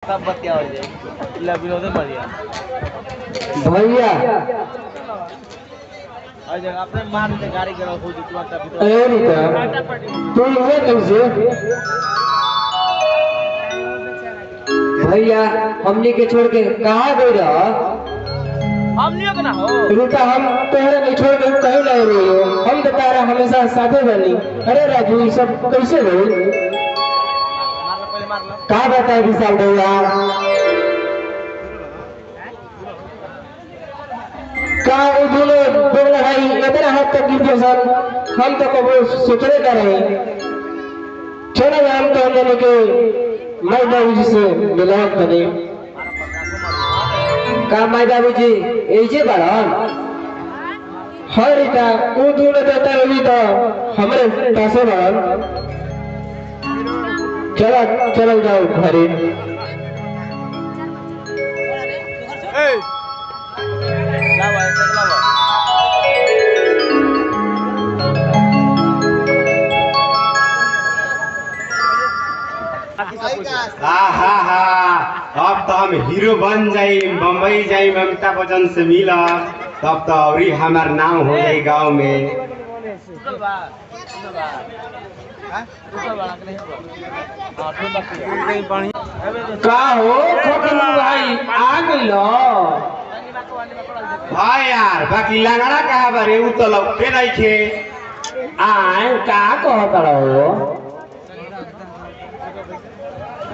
सब बतिया हो जाए इला विनोद बढ़िया भैया आज अपने मान से गाड़ी करो खुद इतना तब ए रुका तू ये कैसे भैया हमनी के छोड़ के कहाँ गई रहा हमनियों के ना हो रुका हम तोहरे नहीं छोड़ के कहीं नहीं रही हो हम तो तारा हमेशा साथे बनी अरे राजू ये सब कैसे गई कहा बताए विशाल भैया का वो दोनों भाई इतना हद तक गिर सर हम तो कभी सोचने का रहे चलो हम तो हम दोनों के माई बाबू जी से मिलाप करें का माई बाबू जी ऐसे बढ़न हर इता वो दोनों देता रही तो हमारे पैसे बढ़न चलो चलो जाओ घरे अब तो हम हीरो बन जाई बम्बई जाई अमिताभ बच्चन से मिला तब तो और हमार नाम हो जाई गांव में का हो खोटलू भाई आ गइलो हाँ यार बाकी लंगड़ा कहा बारे उ तो लौटे नहीं खे आए का कहत रहो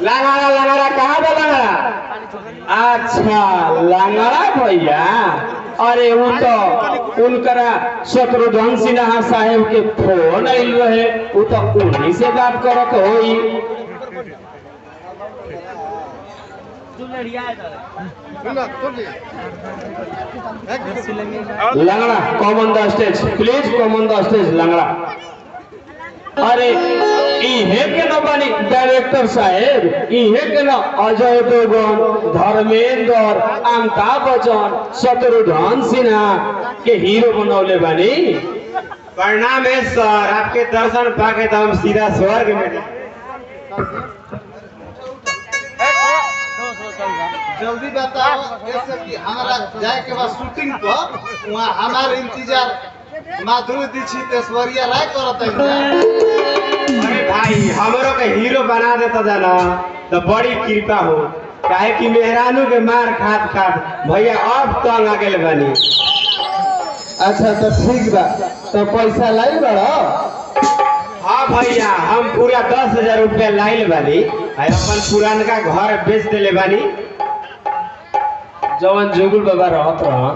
लंगड़ा लंगड़ा कहा बा लंगड़ा अच्छा लंगड़ा भैया अरे वो तो उनकरा शत्रुघ्न सिन्हा साहेब के फोन आइल रहे वो तो उन्हीं से बात करत होई लंगड़ा come on the stage please come on the stage लंगड़ा अरे इहे के न बनी डायरेक्टर साहेब इहे के न अजय देवगन धर्मेंद्र अमिताभ बच्चन शत्रुघ्न सिन्हा के हीरो बनौले बनी प्रणाम है सर आपके दर्शन पाके तो हम सीधा स्वर्ग में जल्दी बताओ जैसे कि हमारा जाए के बाद शूटिंग पर वहाँ हमारे इंतजार माधुरी दीक्षित ऐश्वर्या राय करत है अरे भाई हमरो के हीरो बना देता जाना तो बड़ी कृपा हो काहे कि मेहरानू के मार खात खात भैया अब तंग आ गेल बनी अच्छा तो ठीक बा तो पैसा लाई बड़ा हाँ भैया हम पूरा 10,000 रुपया लाइल बानी अपन पुरानका घर बेच देले बानी जवन जुगुल बाबा रहत रहा